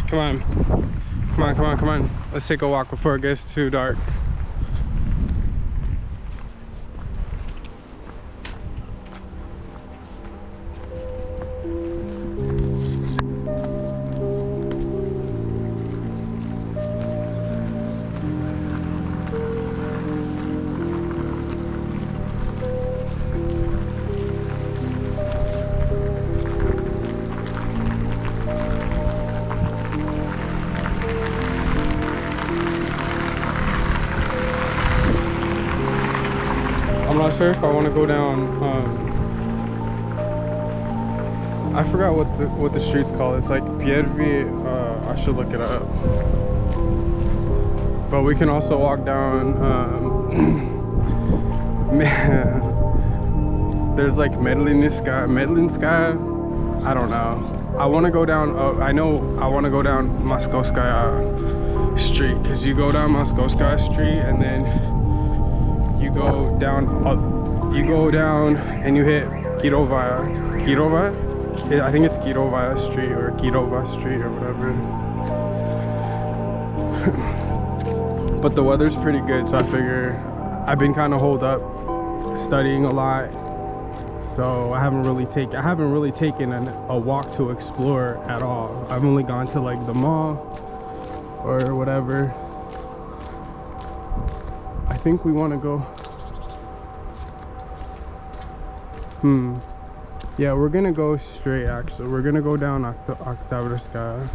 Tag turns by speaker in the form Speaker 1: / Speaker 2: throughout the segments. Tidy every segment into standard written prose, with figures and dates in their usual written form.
Speaker 1: Come on. Come on, come on, come on. Let's take a walk before it gets too dark. I'm not sure if I want to go down. I forgot what the street's called. It's like Piervi. I should look it up. But we can also walk down. There's like Medlinskaya. I don't know. I want to go down. I know. I want to go down Moskovskaya Street, because you go down Moskovskaya Street and then you go down and you hit Kirovaya. I think it's Kirovaya Street or Kirova Street or whatever. But the weather's pretty good, so I figure I've been kind of holed up studying a lot, so I haven't really taken a walk to explore at all. I've only gone to like the mall or whatever. I think we want to go. Yeah, we're gonna go straight. Actually, we're gonna go down Oktyabrskaya.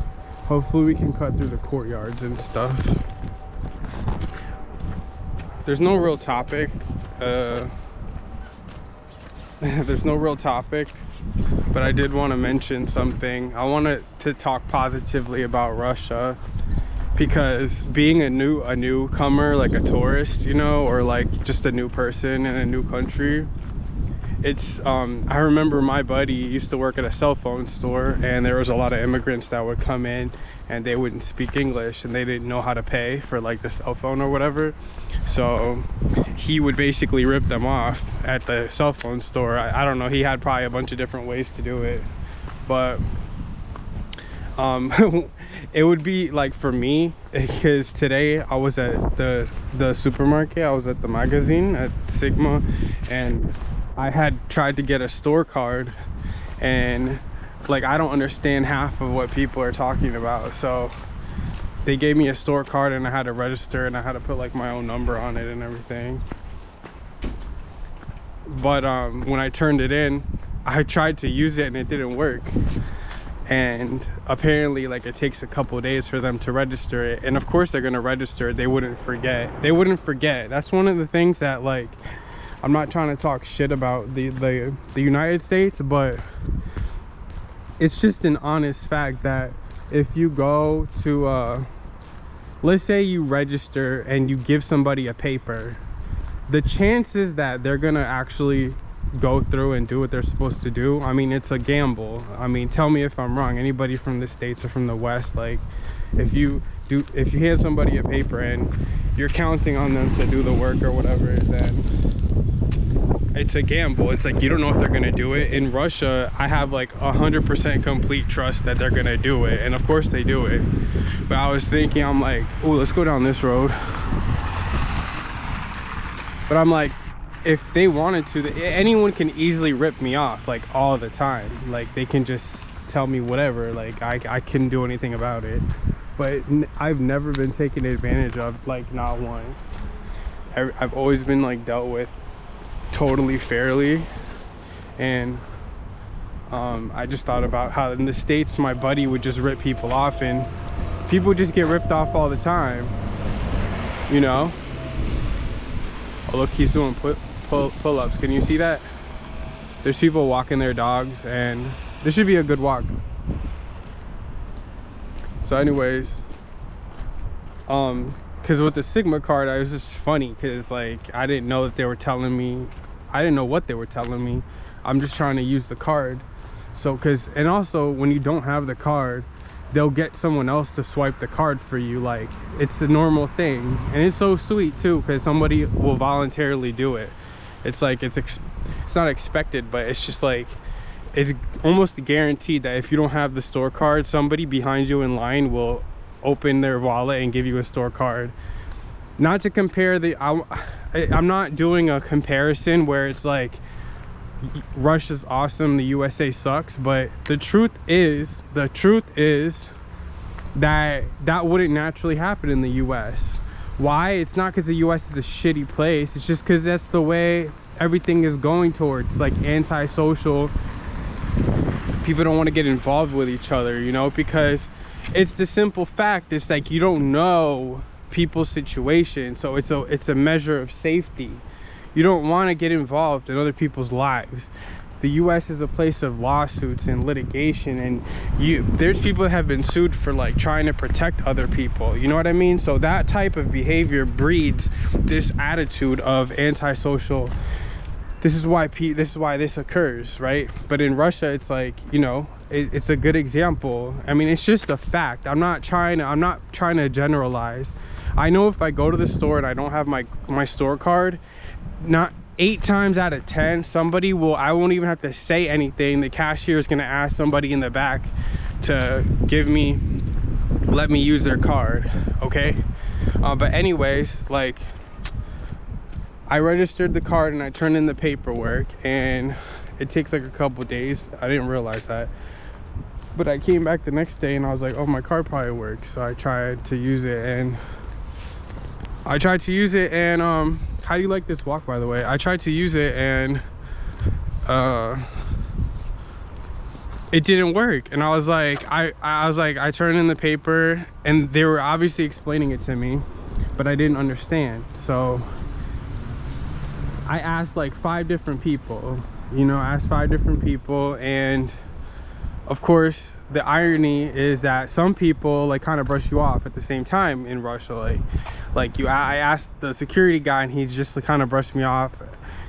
Speaker 1: Hopefully we can cut through the courtyards and stuff. There's no real topic. There's no real topic, but I did want to mention something. I wanted to talk positively about Russia, because being a newcomer, like a tourist, you know, or like just a new person in a new country, it's I remember my buddy used to work at a cell phone store, and there was a lot of immigrants that would come in and they wouldn't speak English and they didn't know how to pay for like the cell phone or whatever, so he would basically rip them off at the cell phone store. I don't know, he had probably a bunch of different ways to do it, but it would be like, for me, because today I was at the supermarket, I was at the magazine at Sigma, and I had tried to get a store card, and like I don't understand half of what people are talking about, so they gave me a store card and I had to register and I had to put like my own number on it and everything. But when I turned it in, I tried to use it and it didn't work, and apparently like it takes a couple of days for them to register it, and of course they're gonna register it. They wouldn't forget. That's one of the things that, like, I'm not trying to talk shit about the United States, but it's just an honest fact that if you go to let's say you register and you give somebody a paper, the chances that they're gonna actually go through and do what they're supposed to do, I mean, it's a gamble. I mean, tell me if I'm wrong, anybody from the States or from the West, like if you hand somebody a paper and you're counting on them to do the work or whatever, then it's a gamble. It's like you don't know if they're gonna do it. In Russia, I have like 100% complete trust that they're gonna do it, and of course they do it. But I was thinking, I'm like, oh, let's go down this road. But I'm like, if they wanted to, anyone can easily rip me off like all the time. Like they can just tell me whatever, like I couldn't do anything about it. But I've never been taken advantage of, like not once. I've always been like dealt with totally fairly. And I just thought about how in the States my buddy would just rip people off, and people just get ripped off all the time, you know. Oh look, he's doing pull-ups. Can you see that? There's people walking their dogs, and this should be a good walk. So anyways, because with the Sigma card, I was just funny because like I didn't know that they were telling me, I didn't know what they were telling me. I'm just trying to use the card. So and also when you don't have the card, they'll get someone else to swipe the card for you. Like it's a normal thing, and it's so sweet too, because somebody will voluntarily do it. It's like it's not expected, but it's just like it's almost guaranteed that if you don't have the store card, somebody behind you in line will open their wallet and give you a store card. Not to compare I'm not doing a comparison where it's like Russia's awesome, the USA sucks, but the truth is that that wouldn't naturally happen in the US. Why? It's not because the US is a shitty place, it's just because that's the way everything is going towards, like antisocial. People don't want to get involved with each other, you know, because it's the simple fact, it's like you don't know people's situation, so it's a measure of safety. You don't want to get involved in other people's lives. The US is a place of lawsuits and litigation, and there's people that have been sued for like trying to protect other people, you know what I mean? So that type of behavior breeds this attitude of antisocial. This is why this occurs, right? But in Russia, it's like, you know, it's a good example. I mean, it's just a fact. I'm not trying to generalize. I know if I go to the store and I don't have my store card, not 8 times out of 10, I won't even have to say anything. The cashier is gonna ask somebody in the back to let me use their card, okay? But anyways, like, I registered the card and I turned in the paperwork, and it takes like a couple days. I didn't realize that, but I came back the next day and I was like, oh, my card probably works. So I tried to use it, and how do you like this walk, by the way? I tried to use it and it didn't work. And I was like, I turned in the paper and they were obviously explaining it to me, but I didn't understand. So I asked like 5 different people, you know, and of course the irony is that some people like kind of brush you off at the same time in Russia. I asked the security guy and he just kind of brushed me off.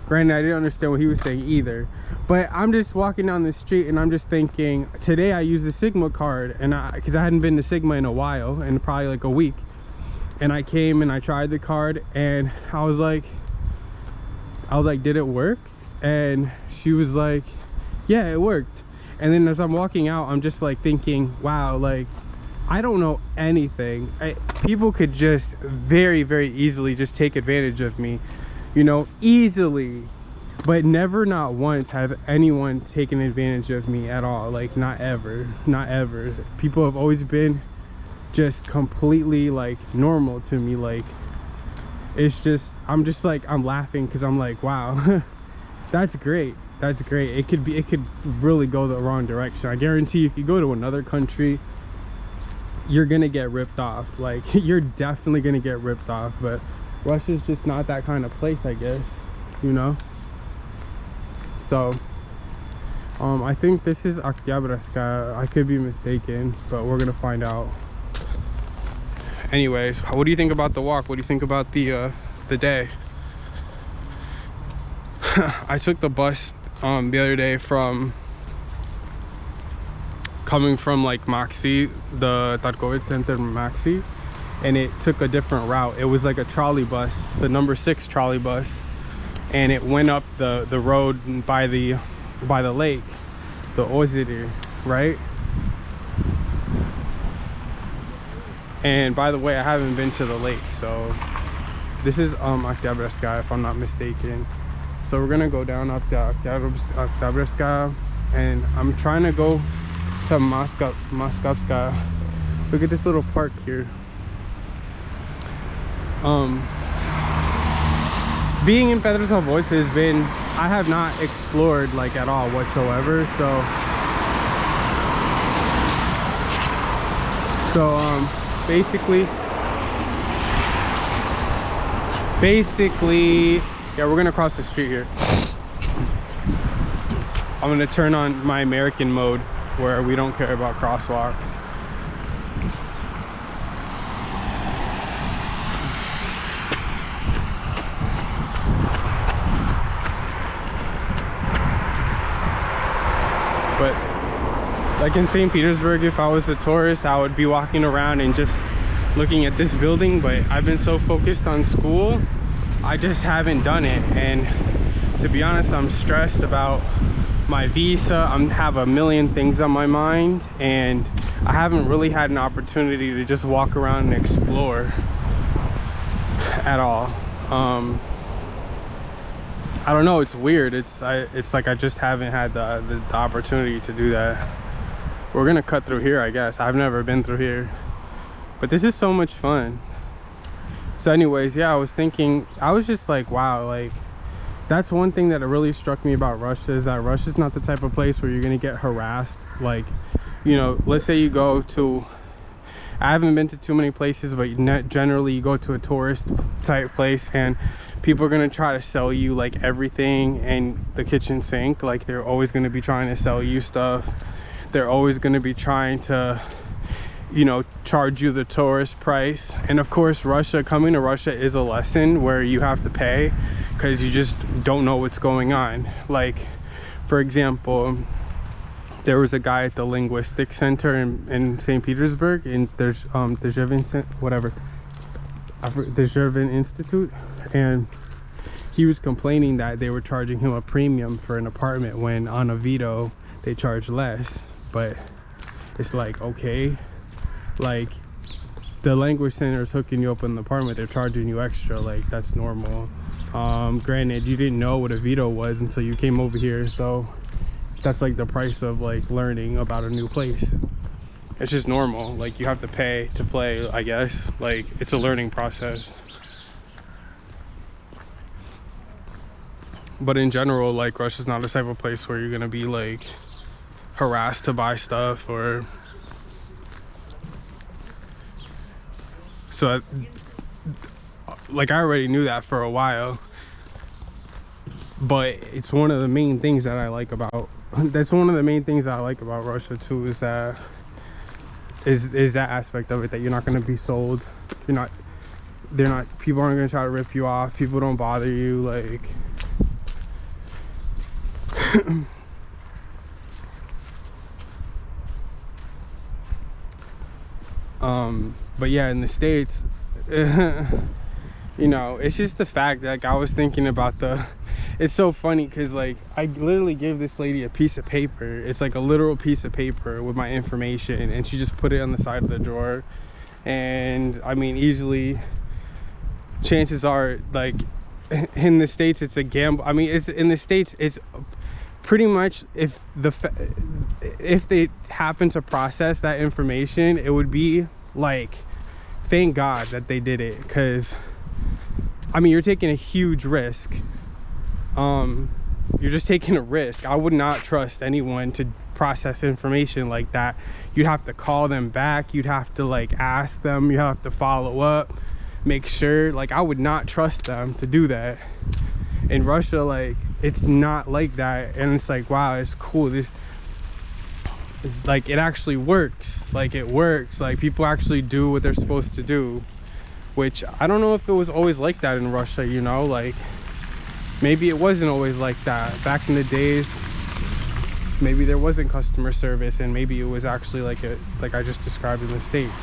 Speaker 1: Granted, I didn't understand what he was saying either, but I'm just walking down the street and I'm just thinking, today I used the Sigma card, and because I hadn't been to Sigma in a while, in probably like a week, and I came and I tried the card, and I was like, did it work? And she was like, yeah, it worked. And then as I'm walking out, I'm just like thinking, wow, like, I don't know anything. People could just very, very easily just take advantage of me, you know, easily. But never, not once, have anyone taken advantage of me at all. Like, not ever, not ever. People have always been just completely like normal to me. Like, it's just, I'm laughing because I'm like, wow, that's great. That's great. It could really go the wrong direction. I guarantee if you go to another country, you're gonna get ripped off. Like, you're definitely gonna get ripped off. But Russia's just not that kind of place, I guess, you know. So I think this is Oktyabrskaya. I could be mistaken, but we're gonna find out. Anyways, what do you think about the walk? What do you think about the day? I took the bus the other day coming from like Maxi, the Tarkovets Center Maxi, and it took a different route. It was like a trolley bus, the number 6 trolley bus, and it went up the road by the lake, the Ozeri, right? And by the way, I haven't been to the lake, so this is Oktyabrskaya, if I'm not mistaken. So we're gonna go down up to Oktyabrskaya, and I'm trying to go to Moskovskaya. Look at this little park here. Being in Petrozavodsk has been, I have not explored like at all whatsoever. So basically, yeah, we're gonna cross the street here. I'm gonna turn on my American mode where we don't care about crosswalks. But like in St. Petersburg, if I was a tourist, I would be walking around and just looking at this building, but I've been so focused on school, I just haven't done it. And to be honest, I'm stressed about my visa. I have a million things on my mind, and I haven't really had an opportunity to just walk around and explore at all. I don't know, it's weird. It's like I just haven't had the opportunity to do that. We're gonna cut through here, I guess. I've never been through here, but this is so much fun. So anyways, yeah, I was just like, wow, like that's one thing that really struck me about Russia, is that Russia's not the type of place where you're gonna get harassed. Like, you know, let's say you go to, I haven't been to too many places, but generally you go to a tourist type place and people are gonna try to sell you like everything and the kitchen sink. Like, they're always gonna be trying to sell you stuff. They're always gonna be trying to, you know, charge you the tourist price. And of course, coming to Russia is a lesson where you have to pay, because you just don't know what's going on. Like, for example, there was a guy at the linguistic center in St. Petersburg, and there's the Zhevin Institute, and he was complaining that they were charging him a premium for an apartment when on Avito they charge less. But it's like, okay, like the language center is hooking you up in the apartment, they're charging you extra, like that's normal. Granted, you didn't know what Avito was until you came over here, so that's like the price of like learning about a new place. It's just normal, like you have to pay to play, I guess. Like, it's a learning process. But in general, like, Russia's not the type of place where you're gonna be like harassed to buy stuff, or so like I already knew that for a while. But it's one of the main things that I like about, that's one of the main things that I like about Russia too, is that that aspect of it, that you're not going to be sold. People aren't going to try to rip you off. People don't bother you, like but yeah, in the States, you know, it's just the fact that, like, I was thinking about it's so funny because, like, I literally gave this lady a piece of paper. It's like a literal piece of paper with my information, and she just put it on the side of the drawer. And I mean, easily, chances are, like, in the States it's a gamble. I mean, it's in the States, it's pretty much, if they happen to process that information, it would be like, thank God that they did it, because I mean, you're taking a huge risk. You're just taking a risk. I would not trust anyone to process information like that. You'd have to call them back, you'd have to like ask them, you have to follow up, make sure. Like, I would not trust them to do that. In Russia, like, it's not like that, and it's like, wow, it's cool. This, like, it actually works. Like, it works. Like, people actually do what they're supposed to do, which I don't know if it was always like that in Russia, you know. Like, maybe it wasn't always like that back in the days. Maybe there wasn't customer service, and maybe it was actually like I just described in the States.